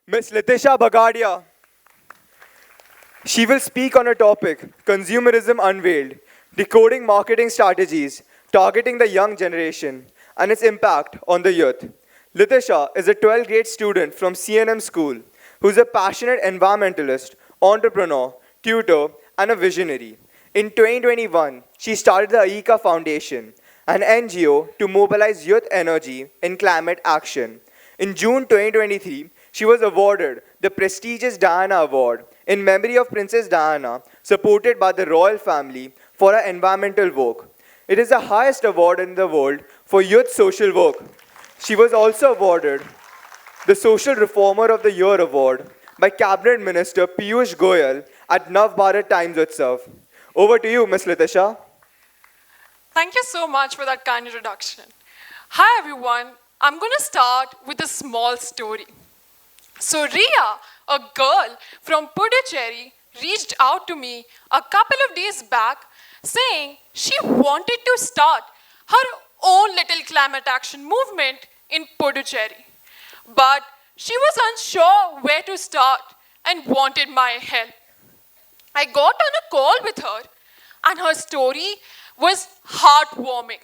Miss Latisha Bagadia. She will speak on a topic, Consumerism Unveiled, decoding marketing strategies, targeting the young generation, and its impact on the youth. Latisha is a 12th grade student from CNM School who is a passionate environmentalist, entrepreneur, tutor, and a visionary. In 2021, she started the AICA Foundation, an NGO to mobilize youth energy in climate action. In June 2023, she was awarded the prestigious Diana Award in memory of Princess Diana, supported by the royal family for her environmental work. It is the highest award in the world for youth social work. She was also awarded the Social Reformer of the Year award by Cabinet Minister Piyush Goyal at Nav Bharat Times Utsav. Over to you, Ms. Latisha. Thank you so much for that kind introduction. Hi everyone, I'm going to start with a small story. So Ria, a girl from Puducherry, reached out to me a couple of days back saying she wanted to start her own little climate action movement in Puducherry. But she was unsure where to start and wanted my help. I got on a call with her, and her story was heartwarming.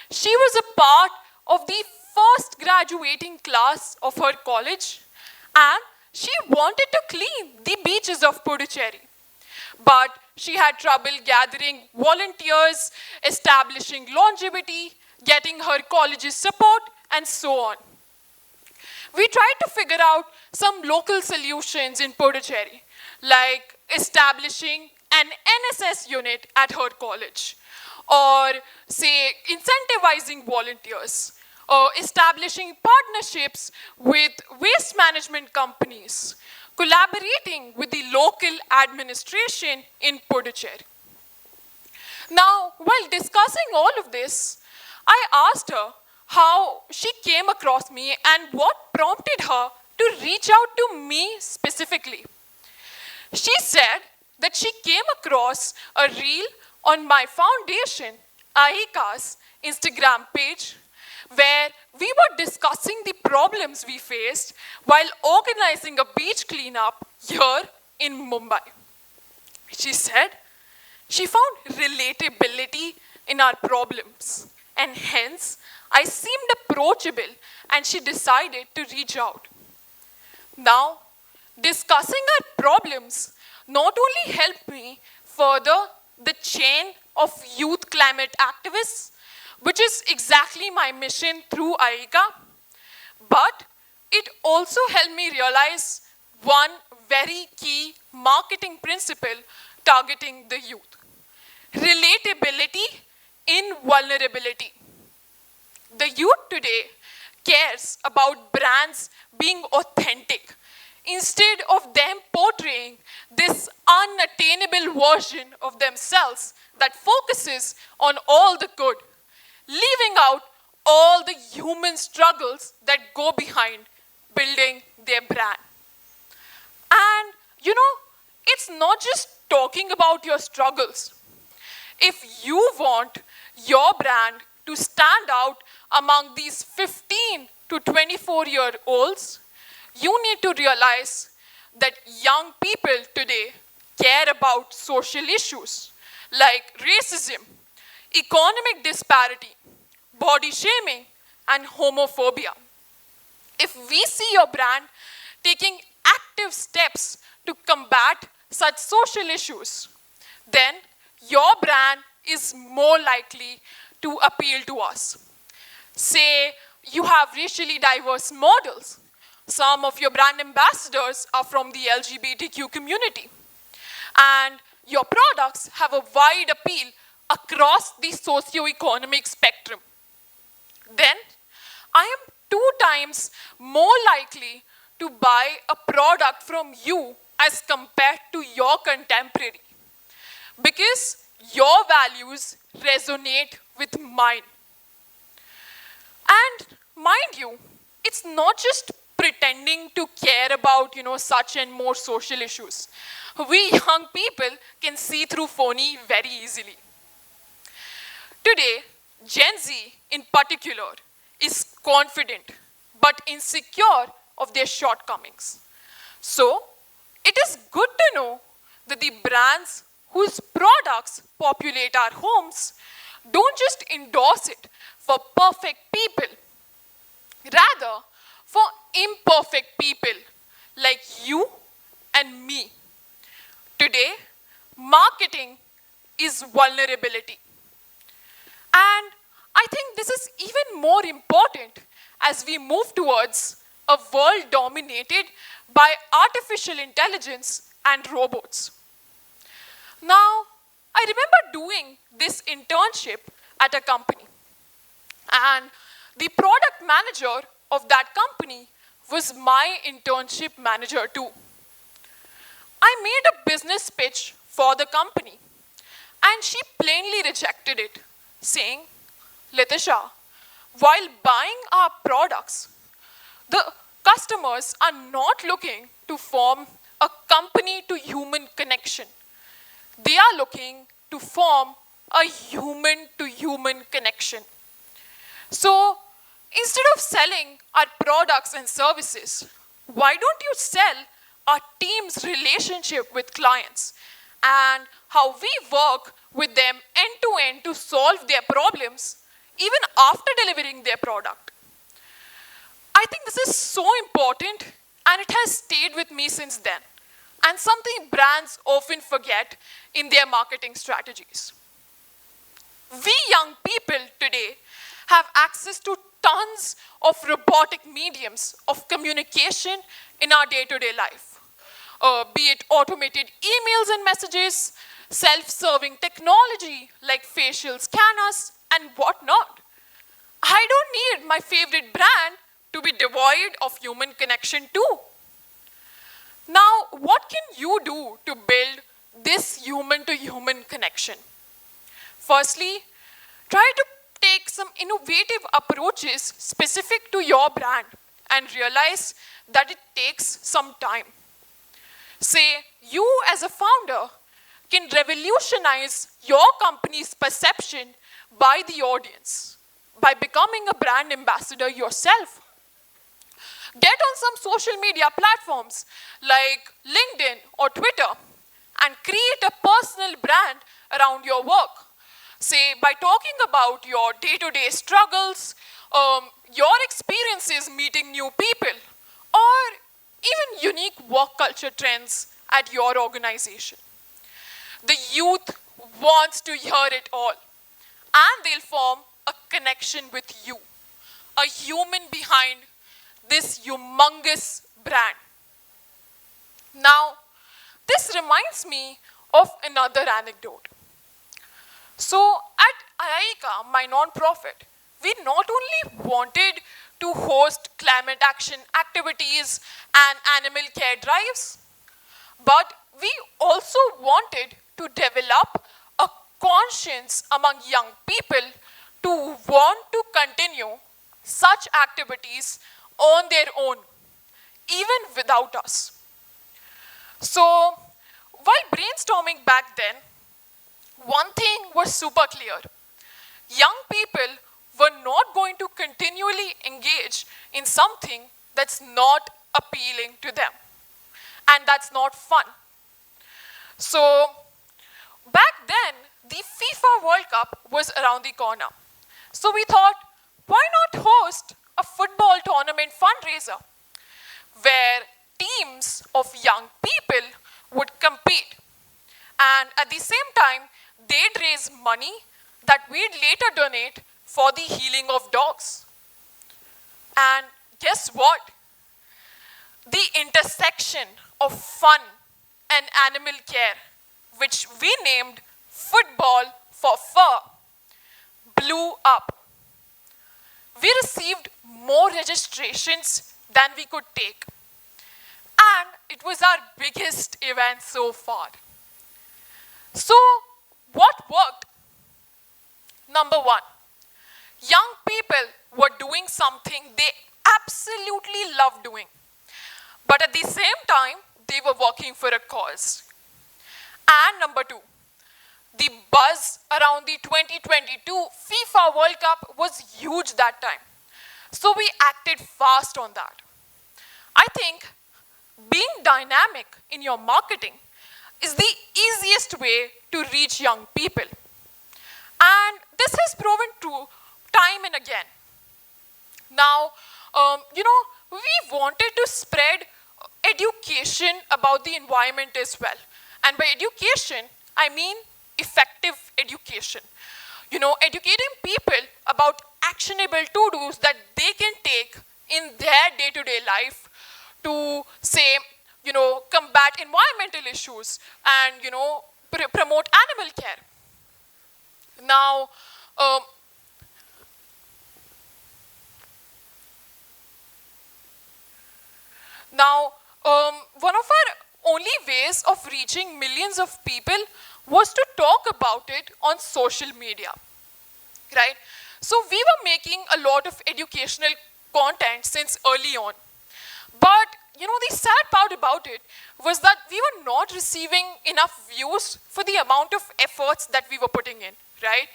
She was a part of the first graduating class of her college, and she wanted to clean the beaches of Puducherry. But she had trouble gathering volunteers, establishing longevity, getting her college's support, and so on. We tried to figure out some local solutions in Puducherry, like establishing an NSS unit at her college, or say incentivizing volunteers, or establishing partnerships with waste management companies, collaborating with the local administration in Puducherry. Now, while discussing all of this, I asked her how she came across me and what prompted her to reach out to me specifically. She said that she came across a reel on my foundation, AICA's Instagram page, where we were discussing the problems we faced while organizing a beach cleanup here in Mumbai. She said she found relatability in our problems, and hence I seemed approachable, and she decided to reach out. Now, discussing our problems not only helped me further the chain of youth climate activists, which is exactly my mission through AICA, but it also helped me realize one very key marketing principle targeting the youth: relatability in vulnerability. The youth today cares about brands being authentic instead of them portraying this unattainable version of themselves that focuses on all the good, leaving out all the human struggles that go behind building their brand. And it's not just talking about your struggles. If you want your brand to stand out among these 15 to 24-year-olds, you need to realize that young people today care about social issues like racism, economic disparity, body shaming, and homophobia. If we see your brand taking active steps to combat such social issues, then your brand is more likely to appeal to us. Say you have racially diverse models. Some of your brand ambassadors are from the LGBTQ community. And your products have a wide appeal across the socio-economic spectrum. Then I am 2 times more likely to buy a product from you as compared to your contemporary, because your values resonate with mine. And mind you, it's not just pretending to care about, such and more social issues. We young people can see through phony very easily. Today, Gen Z in particular is confident but insecure of their shortcomings. So, it is good to know that the brands whose products populate our homes don't just endorse it for perfect people, rather, for imperfect people like you and me. Today, marketing is vulnerability. And I think this is even more important as we move towards a world dominated by artificial intelligence and robots. Now, I remember doing this internship at a company, and the product manager of that company was my internship manager too. I made a business pitch for the company, and she plainly rejected it, saying, Litisha, while buying our products, the customers are not looking to form a company to human connection. They are looking to form a human to human connection. So instead of selling our products and services, why don't you sell our team's relationship with clients and how we work with them end to end to solve their problems even after delivering their product? I think this is so important and it has stayed with me since then, and something brands often forget in their marketing strategies. We young people today have access to tons of robotic mediums of communication in our day-to-day life. Be it automated emails and messages, self-serving technology like facial scanners and whatnot. I don't need my favorite brand to be devoid of human connection too. Now, what can you do to build this human to human connection? Firstly, try to take some innovative approaches specific to your brand and realize that it takes some time. Say, you as a founder can revolutionize your company's perception by the audience by becoming a brand ambassador yourself. Get on some social media platforms like LinkedIn or Twitter and create a personal brand around your work. Say, by talking about your day-to-day struggles, your experiences meeting new people, or even unique work culture trends at your organization. The youth wants to hear it all, and they'll form a connection with you, a human behind this humongous brand. Now, this reminds me of another anecdote. So, at Ayaika, my non-profit, we not only wanted to host climate action activities and animal care drives, but we also wanted to develop a conscience among young people to want to continue such activities on their own, even without us. So, while brainstorming back then, one thing was super clear. Young people were not going to continually engage in something that's not appealing to them and that's not fun. So, back then, the FIFA World Cup was around the corner. So we thought, why not host a football tournament fundraiser where teams of young people would compete, and at the same time, they'd raise money that we'd later donate for the healing of dogs. And guess what? The intersection of fun and animal care, which we named Football for Fur, blew up. We received more registrations than we could take. And it was our biggest event so far. So, what worked? Number one, young people were doing something they absolutely loved doing. But at the same time, they were working for a cause. And number two, the buzz around the 2022 FIFA World Cup was huge that time. So we acted fast on that. I think being dynamic in your marketing is the easiest way to reach young people. And this has proven true time and again. Now, we wanted to spread education about the environment as well. And by education, I mean effective education. Educating people about actionable to-dos that they can take in their day-to-day life to, say, combat environmental issues and, promote animal care. Now, um, one of our only ways of reaching millions of people was to talk about it on social media, right? So we were making a lot of educational content since early on. But, the sad part about it was that we were not receiving enough views for the amount of efforts that we were putting in, right?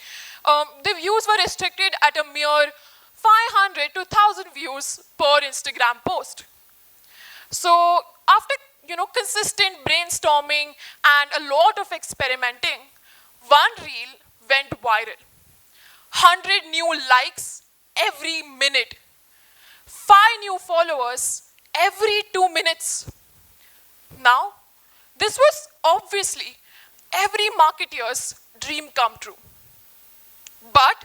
The views were restricted at a mere 500 to 1,000 views per Instagram post. So after, consistent brainstorming and a lot of experimenting, one reel went viral. 100 new likes every minute. 5 new followers every 2 minutes. Now, this was obviously every marketeer's dream come true. But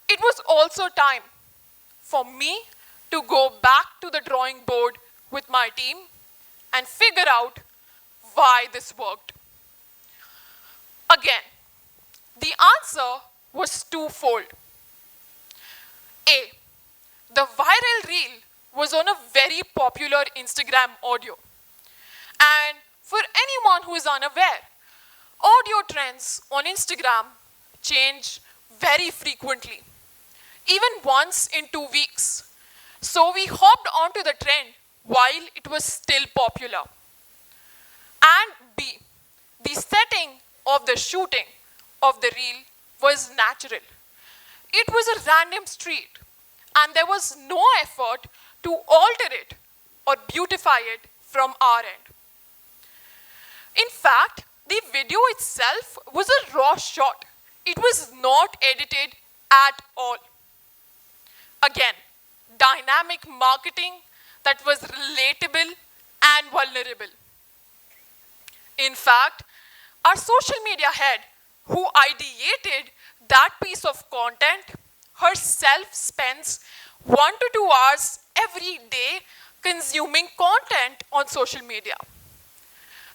it was also time for me to go back to the drawing board with my team and figure out why this worked. Again, the answer was twofold. A, the viral reel was on a very popular Instagram audio. And for anyone who is unaware, audio trends on Instagram change very frequently, even once in 2 weeks. So we hopped onto the trend while it was still popular. And B, the setting of the shooting of the reel was natural. It was a random street, and there was no effort to alter it or beautify it from our end. In fact, the video itself was a raw shot. It was not edited at all. Again, dynamic marketing that was relatable and vulnerable. In fact, our social media head who ideated that piece of content herself spends 1 to 2 hours every day consuming content on social media.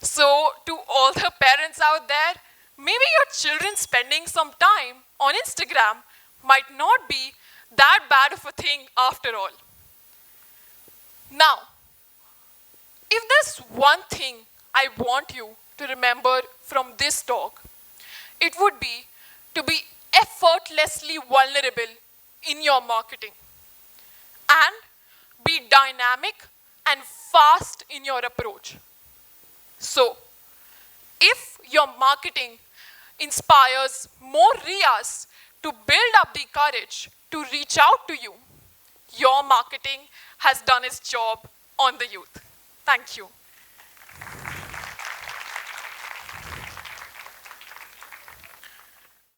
So, to all the parents out there, maybe your children spending some time on Instagram might not be that bad of a thing after all. Now, if there's one thing I want you to remember from this talk, it would be to be effortlessly vulnerable in your marketing and be dynamic and fast in your approach. So, if your marketing inspires more Riyas to build up the courage to reach out to you, your marketing has done its job on the youth. Thank you.